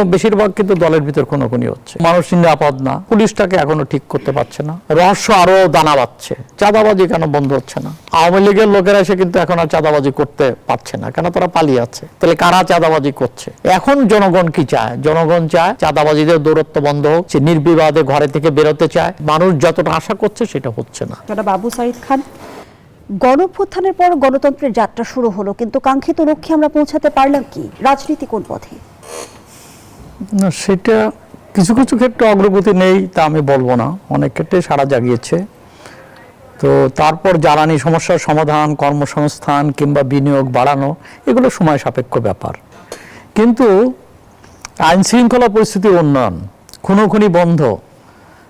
এবং বেশিরভাগ কিন্তু দলের ভিতর খুনোখুনি হচ্ছে। মানুষ নিরাপদ না, পুলিশটাকে এখনো ঠিক করতে পারছে না, রহস্য আরো দানা বাঁধছে। চাঁদাবাজি কেন বন্ধ হচ্ছে না? আওয়ামী লীগের লোকেরা এসে কিন্তু এখন আর চাঁদাবাজি করতে পারছে না, কেন? তারা পালিয়ে আছে। তাহলে কারা চাঁদাবাজি করছে? এখন জনগণ কি চায়? জনগণ চায় চাঁদাবাজিদের দৌরত্ব বন্ধ হোক, সে নির্বিবাদে ঘরে থেকে বেরোতে চায়। মানুষ যতটা আশা করছে সেটা হচ্ছে না। বাবু সাইদ খান, গণঅভ্যুত্থানের পর গণতন্ত্রের যাত্রা শুরু হলো, কিন্তু কাঙ্ক্ষিত লক্ষ্যে আমরা পৌঁছাতে পারলাম কি? রাজনীতি কোন পথে? না, সেটা কিছু কিছু ক্ষেত্রে অগ্রগতি নেই তা আমি বলবো না, অনেক ক্ষেত্রে সাড়া জাগিয়েছে। তো তারপর জ্বালানি সমস্যার সমাধান, কর্মসংস্থান কিংবা বিনিয়োগ বাড়ানো, এগুলো সময় সাপেক্ষ ব্যাপার। কিন্তু আইন শৃঙ্খলা পরিস্থিতির উন্নয়ন, খুনোখুনি বন্ধ,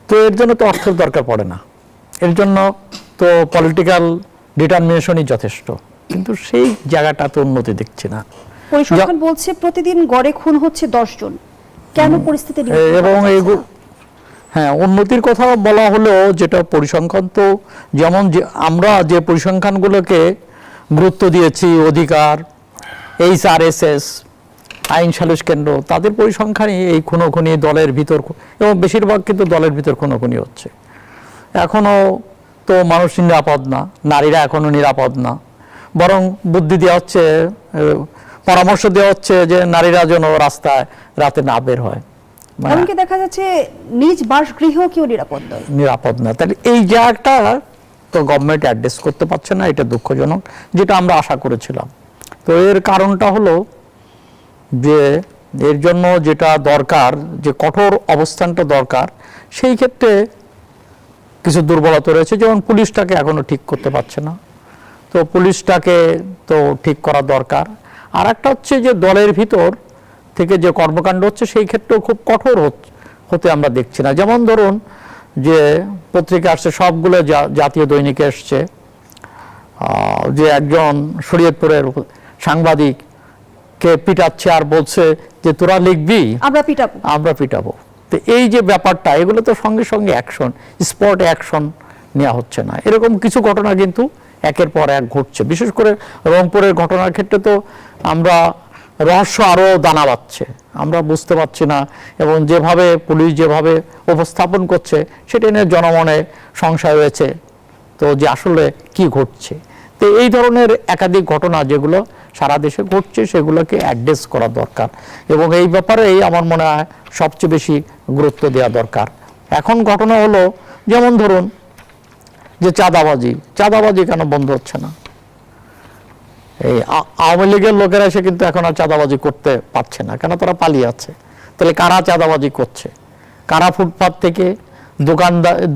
তো এর জন্য তো অর্থের দরকার পড়ে না, এর জন্য তো পলিটিক্যাল ডিটারমিনেশনই যথেষ্ট। কিন্তু সেই জায়গাটা তো উন্নতি দেখছি না। পরিসংখ্যান বলছে প্রতিদিন গড়ে খুন হচ্ছে 10 জন। কেন পরিস্থিতি? এবং হ্যাঁ, উন্নতির কথা বলা হলো, যেটা পরিসংখ্যান তো যেমন আমরা যে পরিসংখ্যানগুলোকে গুরুত্ব দিয়েছি, অধিকার, HRSS, আইন সালিশ কেন্দ্র, তাদের পরিসংখ্যানই এই খুনোখুনি দলের ভিতর, এবং বেশিরভাগ কিন্তু দলের ভিতর খুনোখুনি হচ্ছে। এখনো তো মানুষ নিরাপদ না, নারীরা এখনো নিরাপদ না, বরং বুদ্ধি দেওয়া হচ্ছে, পরামর্শ দেওয়া হচ্ছে যে নারীরা যেন রাস্তায় রাতে না বের হয়। এমনকি দেখা যাচ্ছে নিজ বাসগৃহেও কেউ নিরাপদ না। তাহলে এই জায়গাটা তো গভর্নমেন্ট অ্যাড্রেস করতে পারছে না, এটা দুঃখজনক, যেটা আমরা আশা করেছিলাম। তো এর কারণটা হলো যে এর জন্য যেটা দরকার, যে কঠোর অবস্থানটা দরকার, সেই ক্ষেত্রে কিছু দুর্বলতা রয়েছে। যেমন পুলিশটাকে এখনো ঠিক করতে পারছে না, তো পুলিশটাকে তো ঠিক করা দরকার। আর একটা হচ্ছে যে দলের ভিতর থেকে যে কর্মকাণ্ড হচ্ছে, সেই ক্ষেত্রেও খুব কঠোর হতে আমরা দেখছি না। যেমন ধরুন যে পত্রিকা আসছে, সবগুলো জাতীয় দৈনিকে এসছে, যে একজন শরীয়তপুরের সাংবাদিককে পিটাচ্ছে আর বলছে যে তোরা লিখবি, আমরা পিটাবো। তো এই যে ব্যাপারটা, এগুলো তো সঙ্গে সঙ্গে অ্যাকশন, স্পট অ্যাকশন নেওয়া হচ্ছে না। এরকম কিছু ঘটনা কিন্তু একের পর এক ঘটছে। বিশেষ করে রংপুরের ঘটনার ক্ষেত্রে তো আমরা রহস্য আরো দানা বাঁধছে, আমরা বুঝতে পারছি না, এবং যেভাবে পুলিশ যেভাবে উপস্থাপন করছে সেটা নিয়ে জনমনে সংশয় হয়েছে, তো যে আসলে কি ঘটছে। তো এই ধরনের একাধিক ঘটনা যেগুলো সারা দেশে ঘটছে, সেগুলোকে অ্যাড্রেস করা দরকার, এবং এই ব্যাপারে আমার মনে হয় সবচেয়ে বেশি গুরুত্ব দেওয়া দরকার। এখন ঘটনা হলো, যেমন ধরুন যে চাঁদাবাজি কেন বন্ধ হচ্ছে না? এই আওয়ামী লীগের লোকেরা এসে কিন্তু এখন আর চাঁদাবাজি করতে পারছে না, কেন? তারা পালিয়ে আছে। তাহলে কারা চাঁদাবাজি করছে? কারা ফুটপাত থেকে,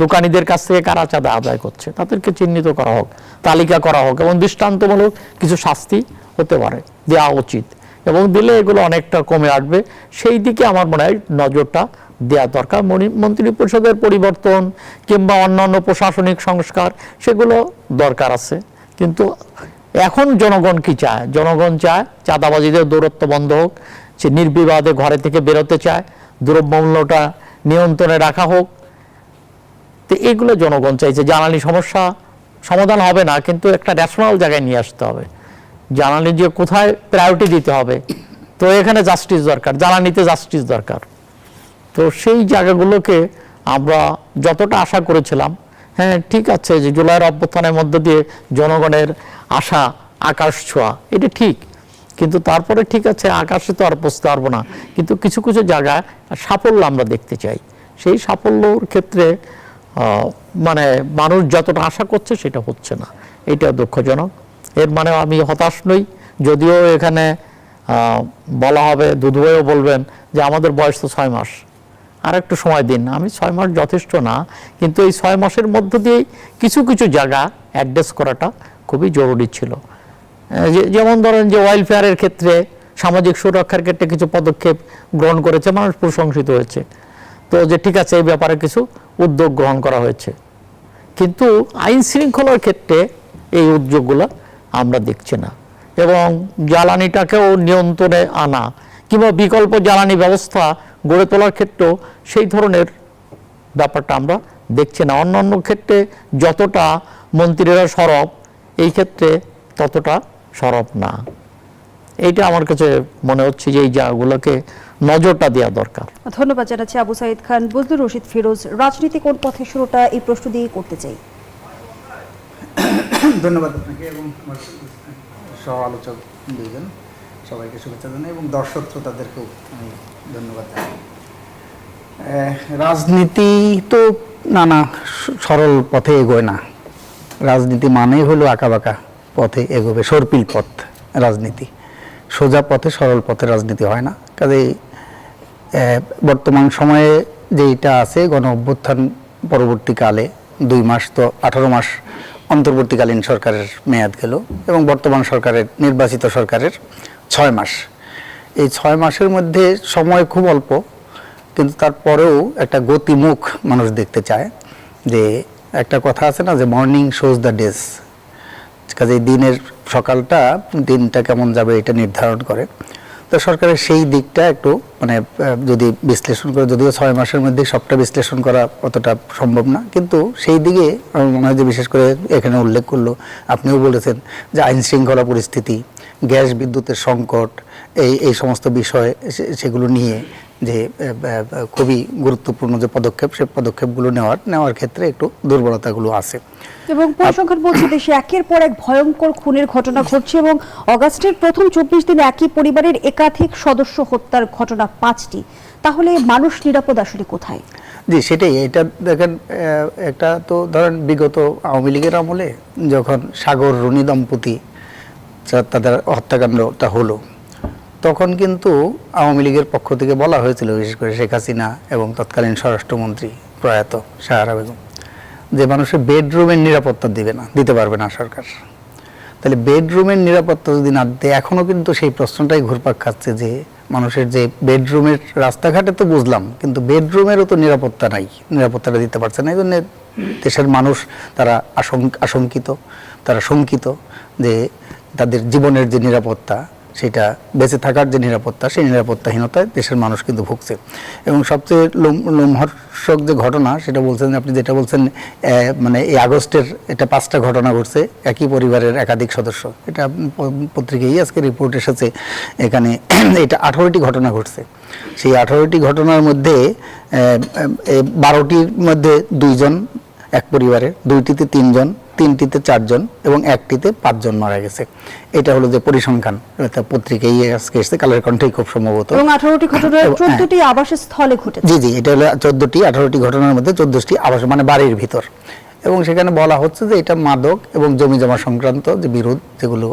দোকানিদের কাছ থেকে কারা চাঁদা আদায় করছে? তাদেরকে চিহ্নিত করা হোক, তালিকা করা হোক, এবং দৃষ্টান্তমূলক কিছু শাস্তি হতে পারে, দেওয়া উচিত, এবং দিলে এগুলো অনেকটা কমে আসবে। সেই দিকে আমার মনে হয় নজরটা দেওয়া দরকার। মন্ত্রী পরিষদের পরিবর্তন কিংবা অন্যান্য প্রশাসনিক সংস্কার, সেগুলো দরকার আছে। কিন্তু এখন জনগণ কি চায়? জনগণ চায় চাঁদাবাজিদের দৌরত্ব বন্ধ হোক, সে নির্বিবাদে ঘরে থেকে বেরোতে চায়, দ্রব্যমূল্যটা নিয়ন্ত্রণে রাখা হোক। তো এগুলো জনগণ চাইছে। জ্বালানি সমস্যা সমাধান হবে না, কিন্তু একটা ন্যাশনাল জায়গায় নিয়ে আসতে হবে। জ্বালানি যে কোথায় প্রায়োরিটি দিতে হবে, তো এখানে জাস্টিস দরকার, জ্বালানিতে জাস্টিস দরকার। তো সেই জায়গাগুলোকে আমরা যতটা আশা করেছিলাম, হ্যাঁ ঠিক আছে যে জুলাইয়ের অভ্যুত্থানের মধ্য দিয়ে জনগণের আশা আকাশ ছোঁয়া, এটা ঠিক, কিন্তু তারপরে ঠিক আছে আকাশে তো আর পৌঁছতে পারবো না, কিন্তু কিছু কিছু জায়গায় সাফল্য আমরা দেখতে চাই। সেই সাফল্যর ক্ষেত্রে মানে মানুষ যতটা আশা করছে সেটা হচ্ছে না, এটা দুঃখজনক। এর মানে আমি হতাশ নই, যদিও এখানে বলা হবে, দুধুভাইও বলবেন যে আমাদের বয়স তো 6 মাস, আর একটু সময় দিন। আমি 6 মাস যথেষ্ট না, কিন্তু এই 6 মাসের মধ্য দিয়ে কিছু কিছু জায়গা অ্যাড্রেস করাটা খুবই জরুরি ছিল। যেমন ধরেন যে ওয়েলফেয়ারের ক্ষেত্রে, সামাজিক সুরক্ষার ক্ষেত্রে কিছু পদক্ষেপ গ্রহণ করেছে, মানুষ প্রশংসিত হয়েছে। তো যে ঠিক আছে এই ব্যাপারে কিছু উদ্যোগ গ্রহণ করা হয়েছে, কিন্তু আইন শৃঙ্খলার ক্ষেত্রে এই উদ্যোগগুলো আমরা দেখছি না। এবং জ্বালানিটাকেও নিয়ন্ত্রণে আনা কিংবা বিকল্প জ্বালানি ব্যবস্থা গড়ে তোলার ক্ষেত্রেও সেই ধরনের ব্যাপারটা আমরা দেখছি না। অন্যান্য ক্ষেত্রে যতটা মন্ত্রীরা সরব, এই ক্ষেত্রে ততটা সরব না। এইটা আমার কাছে মনে হচ্ছে যে এই জায়গাগুলোকে নজরটা দেওয়া দরকার। ধন্যবাদ জানাচ্ছি আবু সাইদ খান। বজলুর রশিদ ফিরোজ, রাজনীতি কোন পথে শুরুটা এই প্রশ্ন দিয়ে করতে চাই। ধন্যবাদ আপনাকে এবং আমার সহ আলোচক দুইজন, সবাইকে শুভেচ্ছা জানাই এবং দর্শক শ্রোতাদেরকেও আমি ধন্যবাদ জানাই। রাজনীতি তো নানা সরল পথে এগোয় না। রাজনীতি মানেই হলো আঁকাবাঁকা পথে এগোবে, সর্পিল পথ রাজনীতি। সোজা পথে সরল পথে রাজনীতি হয় না। কাজেই বর্তমান সময়ে যেটা আছে, গণ অভ্যুত্থান পরবর্তীকালে 2 মাস তো 18 মাস অন্তর্বর্তীকালীন সরকারের মেয়াদ গেল এবং বর্তমান সরকারের, নির্বাচিত সরকারের 6 মাস। এই 6 মাসের মধ্যে সময় খুব অল্প, কিন্তু তারপরেও একটা গতিমুখ মানুষ দেখতে চায়। যে একটা কথা আছে না, যে মর্নিং শোজ দ্য ডেজ, কাজে দিনের সকালটা দিনটা কেমন যাবে এটা নির্ধারণ করে। তো সরকারের সেই দিকটা একটু মানে যদি বিশ্লেষণ করে, যদিও 6 মাসের মধ্যে সবটা বিশ্লেষণ করা অতটা সম্ভব না, কিন্তু সেই দিকে আমার মনে হয় যে বিশেষ করে এখানে উল্লেখ করলো, আপনিও বলেছেন যে আইন শৃঙ্খলা পরিস্থিতি, গ্যাস বিদ্যুতের সংকট, এই সমস্ত বিষয় সেগুলো নিয়ে যে খুবই গুরুত্বপূর্ণ যে পদক্ষেপ, সেই পদক্ষেপগুলো নেওয়ার ক্ষেত্রে একটু দুর্বলতাগুলো আছে। এবং পরিসংখ্যান বলছে দেশে একের পর এক ভয়ঙ্কর খুনের ঘটনা ঘটছে এবং অগাস্টের প্রথম 24 দিনে একই পরিবারের একাধিক সদস্য হত্যার ঘটনা 5টি। তাহলে মানুষ নিরাপদ আসলে কোথায়? জি, সেটাই। এটা দেখেন, একটা তো ধরেন বিগত আওয়ামী লীগের আমলে যখন সাগর রুনি দম্পতি তাদের হত্যাকাণ্ডটা হলো, তখন কিন্তু আওয়ামী লীগের পক্ষ থেকে বলা হয়েছিল, বিশেষ করে শেখ হাসিনা এবং তৎকালীন স্বরাষ্ট্রমন্ত্রী প্রয়াত সাহারা বেগম, যে মানুষের বেডরুমের নিরাপত্তা দিতে পারবে না সরকার। তাহলে বেডরুমের নিরাপত্তা যদি না দেয়, এখনও কিন্তু সেই প্রশ্নটাই ঘুরপাক খাচ্ছে যে মানুষের যে বেডরুমের, রাস্তাঘাটে তো বুঝলাম, কিন্তু বেডরুমেরও তো নিরাপত্তা নাই, নিরাপত্তাটা দিতে পারছে না। এই জন্য দেশের মানুষ তারা আশঙ্কিত, তারা শঙ্কিত যে তাদের জীবনের যে নিরাপত্তা, সেটা বেঁচে থাকার যে নিরাপত্তা, সেই নিরাপত্তাহীনতায় দেশের মানুষ কিন্তু ভুগছে। এবং সবচেয়ে লোমহর্ষক যে ঘটনা, সেটা বলছেন আপনি, যেটা বলছেন মানে এই আগস্টের এটা 5টা ঘটনা ঘটছে একই পরিবারের একাধিক সদস্য। এটা পত্রিকায় আজকে রিপোর্ট এসেছে, এখানে এটা 18টি ঘটনা ঘটছে। সেই 18টি ঘটনার মধ্যে 12টির মধ্যে 2 জন এক পরিবারের, 2টিতে 3 জন, 3টিতে 4 জন এবং 1টিতে 5 জন মারা গেছে। এটা হলো যে পরিসংখ্যান, পত্রিকায় আজকে এসেছে, কালের কণ্ঠেই খুব সম্ভবত। এবং 18টি ঘটনা 14টি আবাসস্থলে ঘটেছে। জি, এটা হলো 18টি ঘটনার মধ্যে 14টি আবাস, মানে বাড়ির ভিতর। এবং সেখানে বলা হচ্ছে যে এটা মাদক এবং জমি জমা সংক্রান্ত যে বিরোধ, যেগুলো